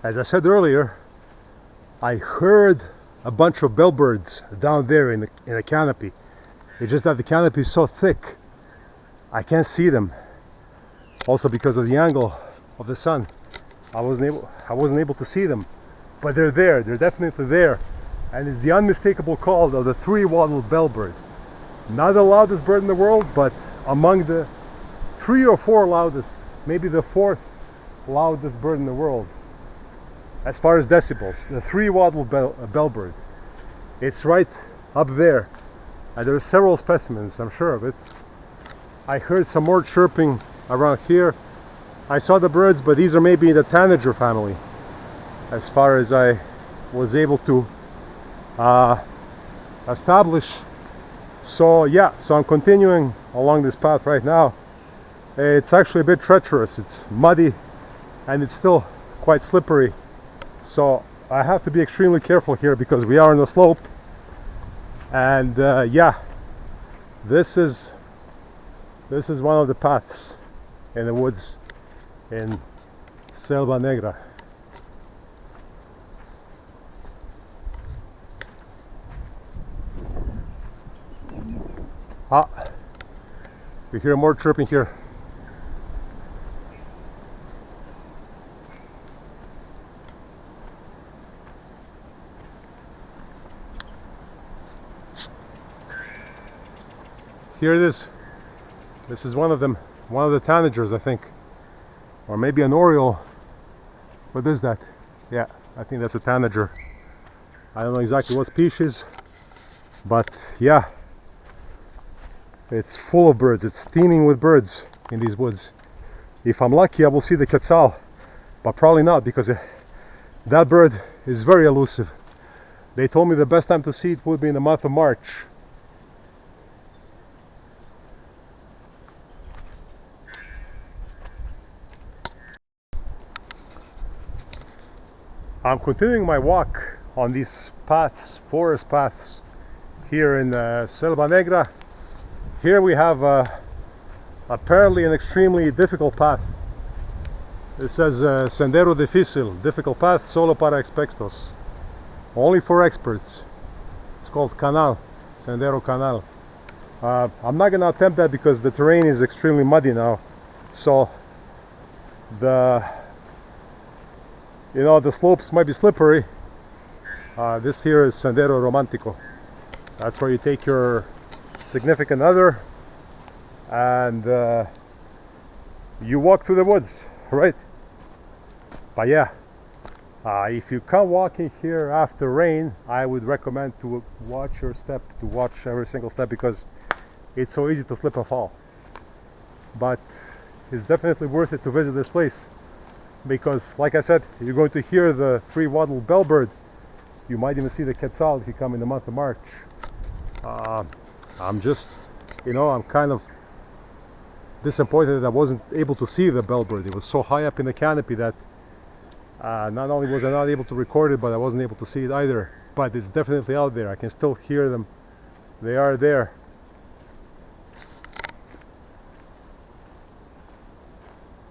As I said earlier, I heard a bunch of bellbirds down there in a canopy. It's just that the canopy is so thick, I can't see them. Also because of the angle of the sun, I wasn't able to see them. But they're there, they're definitely there. And it's the unmistakable call of the three-wattled bellbird. Not the loudest bird in the world, but among the 3 or 4 loudest, maybe the 4th loudest bird in the world. As far as decibels, the three-wattled bellbird. It's right up there. And there are several specimens, I'm sure of it. I heard some more chirping around here. I saw the birds, but these are maybe the tanager family, as far as I was able to establish. So yeah, so I'm continuing along this path right now. It's actually a bit treacherous, it's muddy and it's still quite slippery, so I have to be extremely careful here because we are on a slope. And yeah, this is one of the paths in the woods in Selva Negra. We hear more chirping here. Here it is. This is one of them, one of the tanagers, I think, or maybe an oriole. What is that? Yeah, I think that's a tanager. I don't know exactly what species, but yeah, it's full of birds. It's teeming with birds in these woods. If I'm lucky, I will see the quetzal, but probably not, because that bird is very elusive. They told me the best time to see it would be in the month of March. I'm continuing my walk on these paths, forest paths, here in Selva Negra. Here we have apparently an extremely difficult path. It says sendero difícil, difficult path, solo para expertos. Only for experts. It's called canal, sendero canal. I'm not going to attempt that because the terrain is extremely muddy now. So the slopes might be slippery. This here is Sendero Romantico. That's where you take your significant other and you walk through the woods, right? But yeah, if you come walking here after rain, I would recommend to watch your step, to watch every single step, because it's so easy to slip and fall. But it's definitely worth it to visit this place, because like I said, you're going to hear the three-wattled bellbird. You might even see the quetzal if you come in the month of March. I'm just, I'm kind of disappointed that I wasn't able to see the bellbird. It was so high up in the canopy that not only was I not able to record it, but I wasn't able to see it either. But it's definitely out there. I can still hear them. They are there.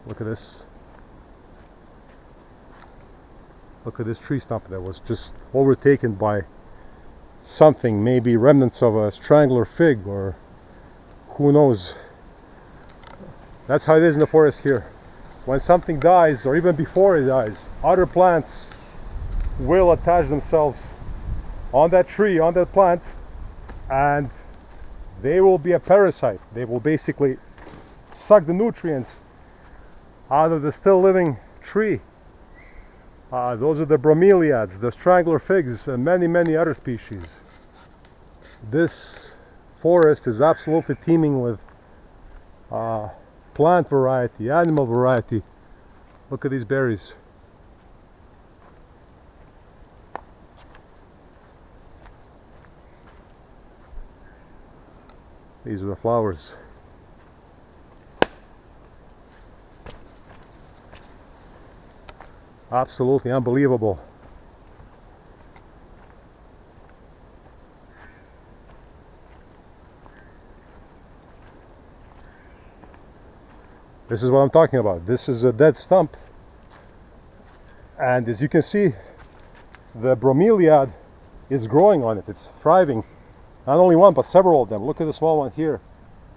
Look at this. Look at this tree stump that was just overtaken by something, maybe remnants of a strangler fig, or who knows. That's how it is in the forest here. When something dies, or even before it dies, other plants will attach themselves on that tree, on that plant, and they will be a parasite. They will basically suck the nutrients out of the still living tree. Those are the bromeliads, the strangler figs, and many other species. This forest is absolutely teeming with plant variety, animal variety. Look at these berries. These are the flowers. Absolutely unbelievable. This is what I'm talking about. This is a dead stump. And as you can see, the bromeliad is growing on it. It's thriving. Not only one, but several of them. Look at the small one here.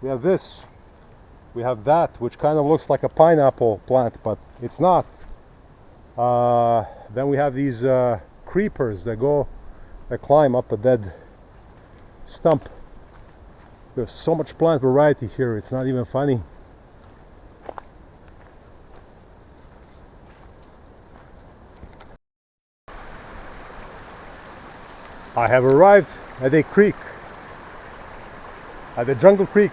We have this. We have that, which kind of looks like a pineapple plant, but it's not. Then we have these creepers that climb up a dead stump. We have so much plant variety here, it's not even funny. I have arrived at a creek, at the Jungle Creek.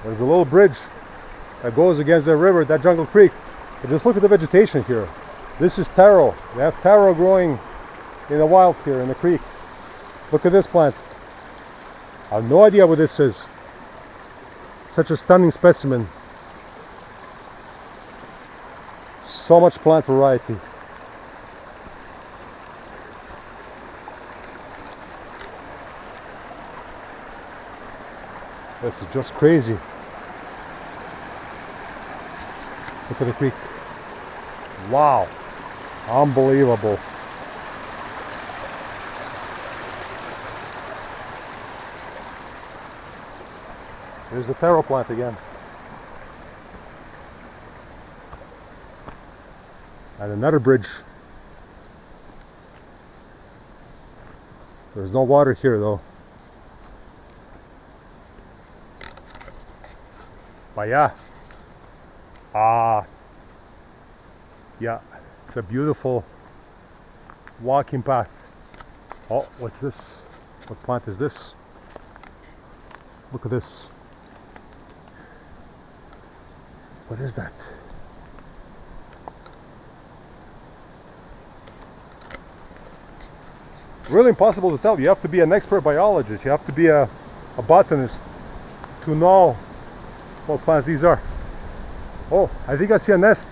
There's a little bridge that goes against the river, that Jungle Creek. But just look at the vegetation here. This is taro. They have taro growing in the wild here in the creek. Look at this plant. I have no idea what this is. Such a stunning specimen. So much plant variety. This is just crazy. Look at the creek. Wow. Unbelievable. There's the taro plant again. And another bridge. There's no water here though. But yeah. Yeah, it's a beautiful walking path. Oh, what's this? What plant is this? Look at this. What is that? Really impossible to tell. You have to be an expert biologist. You have to be a botanist to know what plants these are. Oh, I think I see a nest.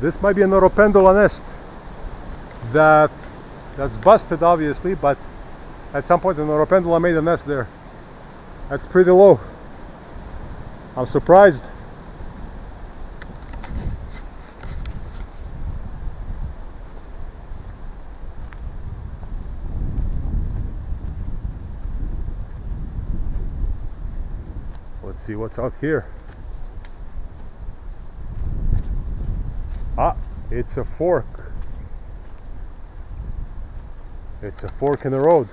This might be an Oropendula nest that's busted obviously, but at some point an Oropendula made a nest there. That's pretty low. I'm surprised. Let's see what's out here. Ah, it's a fork. It's a fork in the road.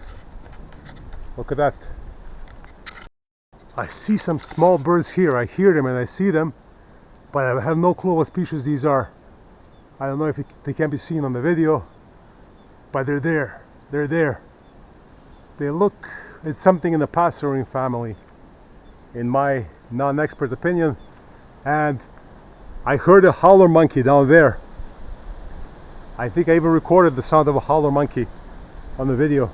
Look at that. I see some small birds here. I hear them and I see them, but I have no clue what species these are. I don't know if they can be seen on the video, but they're there. They're there. They look, it's something in the passerine family, in my non-expert opinion. And I heard a howler monkey down there. I think I even recorded the sound of a howler monkey on the video.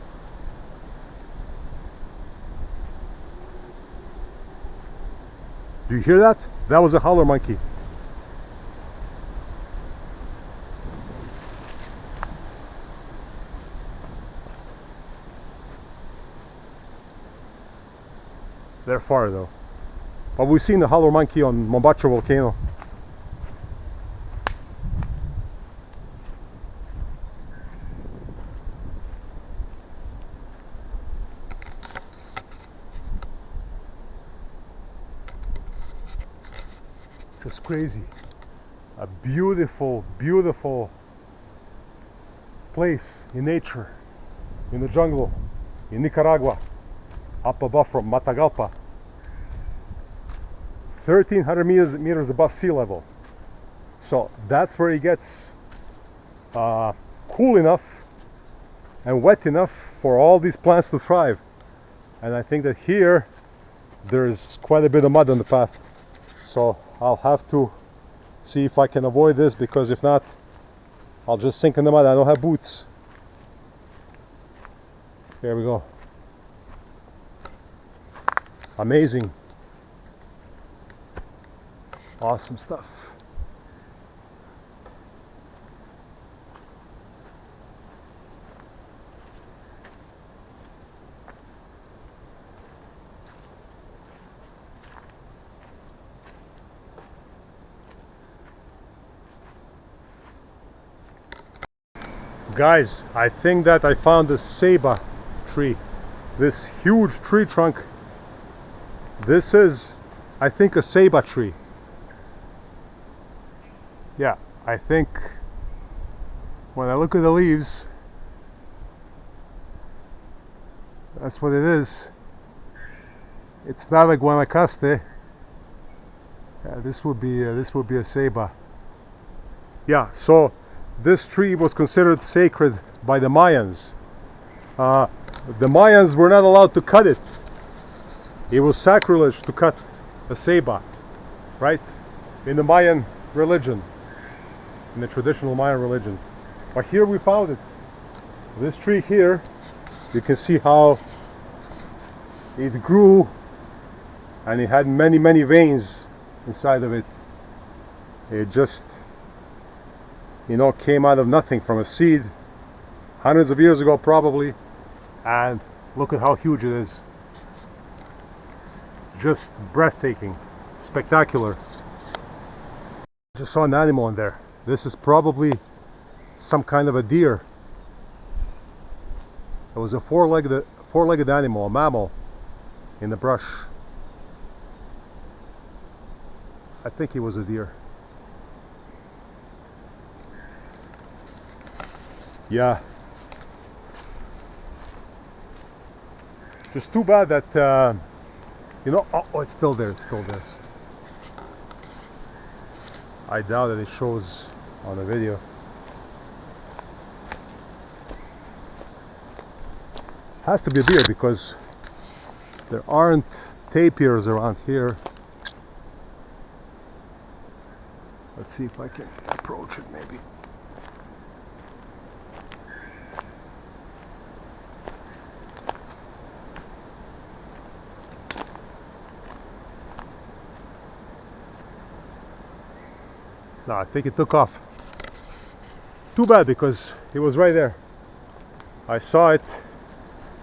Do you hear that? That was a howler monkey. They're far though. But we've seen the howler monkey on Mombacho volcano. Just crazy. A beautiful, beautiful place in nature, in the jungle, in Nicaragua, up above from Matagalpa. 1,300 meters above sea level. So that's where it gets cool enough and wet enough for all these plants to thrive. And I think that here there's quite a bit of mud on the path. So I'll have to see if I can avoid this, because if not, I'll just sink in the mud. I don't have boots. There we go. Amazing. Awesome stuff. Guys, I think that I found the ceiba tree. This huge tree trunk. This is, I think, a ceiba tree. Yeah, I think when I look at the leaves, that's what it is. It's not a guanacaste. This would be a ceiba. Yeah, so this tree was considered sacred by the Mayans. The Mayans were not allowed to cut it. It was sacrilege to cut a ceiba, right? In the Mayan religion, in the traditional Mayan religion. But here we found it. This tree here, you can see how it grew, and it had many, many veins inside of it. It just, you know, came out of nothing, from a seed, hundreds of years ago probably, and look at how huge it is. Just breathtaking, spectacular. Just saw an animal in there. This is probably some kind of a deer. It was a four-legged animal, a mammal, in the brush. I think he was a deer. Yeah. Just too bad that, you know, oh, it's still there, it's still there. I doubt that it shows on the video. Has to be a deer because there aren't tapirs around here. Let's see if I can approach it maybe. No, I think it took off. Too bad, because it was right there. I saw it.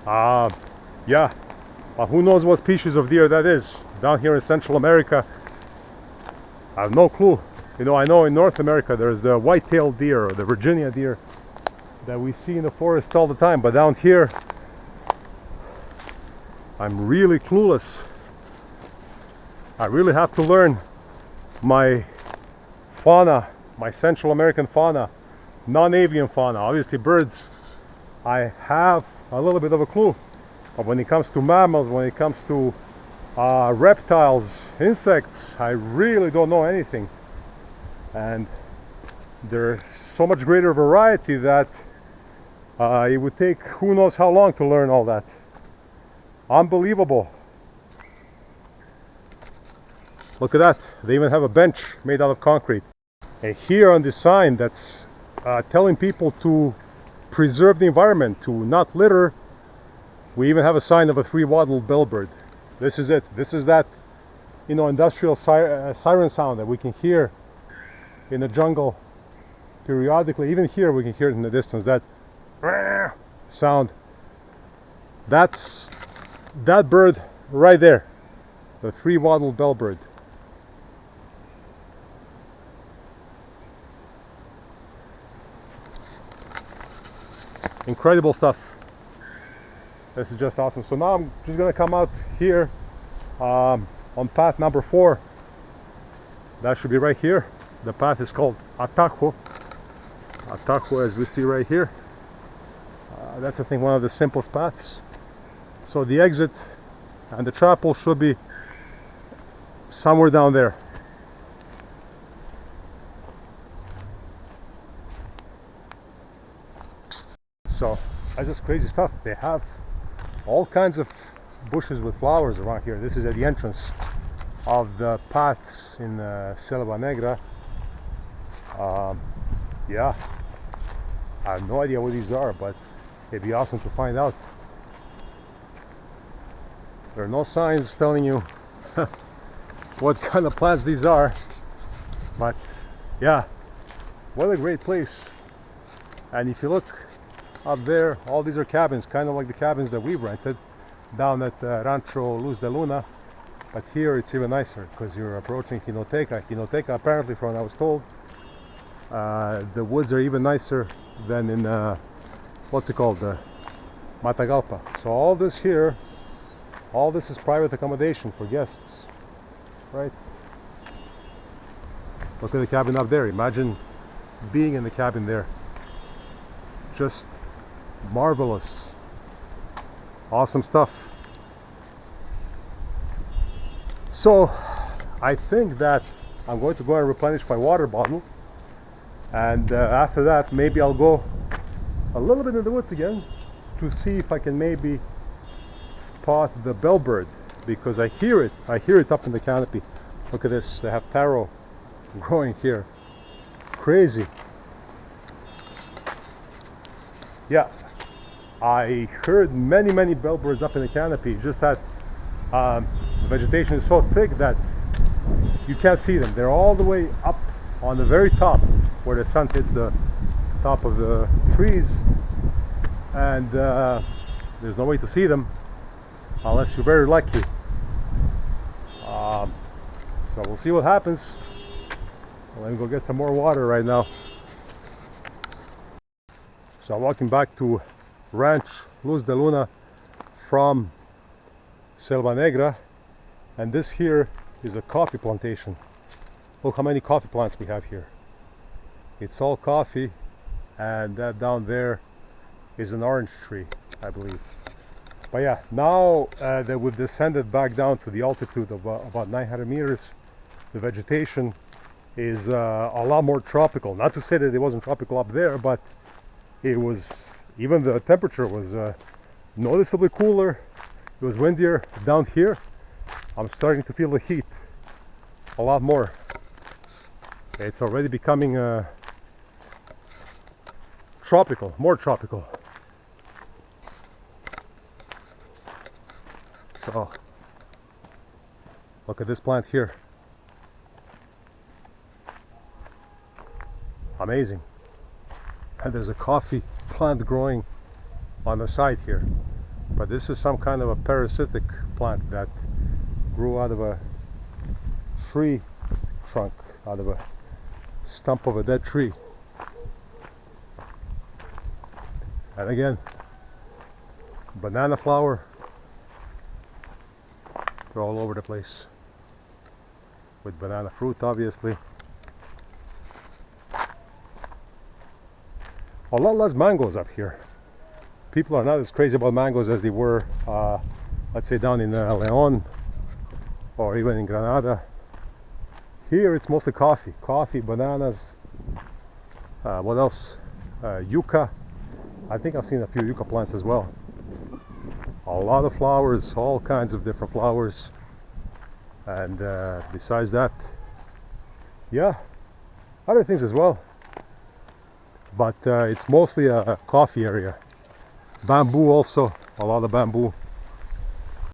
Yeah. But who knows what species of deer that is? Down here in Central America, I have no clue. You know, I know in North America there's the white-tailed deer, or the Virginia deer, that we see in the forests all the time. But down here, I'm really clueless. I really have to learn my fauna, my Central American fauna, non-avian fauna. Obviously birds, I have a little bit of a clue, but when it comes to mammals, when it comes to reptiles, insects, I really don't know anything. And there's so much greater variety that it would take who knows how long to learn all that. Unbelievable. Look at that, they even have a bench made out of concrete. And here on this sign that's telling people to preserve the environment, to not litter, we even have a sign of a three-wattled bellbird. This is it. This is that, you know, industrial siren sound that we can hear in the jungle periodically. Even here we can hear it in the distance, that sound. That's that bird right there, the three-wattled bellbird. Incredible stuff. This is just awesome. So now I'm just gonna come out here on path number 4. That should be right here. The path is called Atajo. Atajo, as we see right here. That's I think one of the simplest paths. So the exit and the chapel should be somewhere down there. So that's just crazy stuff. They have all kinds of bushes with flowers around here. This is at the entrance of the paths in Selva Negra. Yeah, I have no idea what these are, but it'd be awesome to find out. There are no signs telling you what kind of plants these are, but yeah, what a great place. And if you look up there, all these are cabins, kind of like the cabins that we rented down at Rancho Luz de Luna. But here it's even nicer because you're approaching Quinoteca. Quinoteca, apparently, from what I was told, The woods are even nicer than in what's it called, Matagalpa. So all this here, all this is private accommodation for guests, right? Look at the cabin up there. Imagine being in the cabin there. Just marvelous. Awesome stuff. So I think that I'm going to go and replenish my water bottle, and after that maybe I'll go a little bit in the woods again to see if I can maybe spot the bellbird, because I hear it up in the canopy. Look at this, they have taro growing here. Crazy. Yeah, I heard many bellbirds up in the canopy, just that the vegetation is so thick that you can't see them. They're all the way up on the very top where the sun hits the top of the trees, and there's no way to see them unless you're very lucky. So we'll see what happens. Let me go get some more water right now. So I'm walking back to Ranch Luz de Luna from Selva Negra, and this here is a coffee plantation. Look how many coffee plants we have here. It's all coffee, and that down there is an orange tree, I believe. But yeah, now that we've descended back down to the altitude of about 900 meters, the vegetation is a lot more tropical. Not to say that it wasn't tropical up there, but it was, even the temperature was noticeably cooler. It was windier down here. I'm starting to feel the heat a lot more. It's already becoming tropical, more tropical. So look at this plant here. Amazing. And there's a coffee plant growing on the side here, but this is some kind of a parasitic plant that grew out of a tree trunk, out of a stump of a dead tree. And again, banana flower. They're all over the place with banana fruit, obviously. A lot less mangoes up here. People are not as crazy about mangoes as they were, let's say, down in Leon or even in Granada. Here it's mostly coffee, bananas. What else? Yucca. I think I've seen a few yucca plants as well. A lot of flowers, all kinds of different flowers. And besides that, yeah, other things as well. But it's mostly a coffee area. Bamboo also, a lot of bamboo.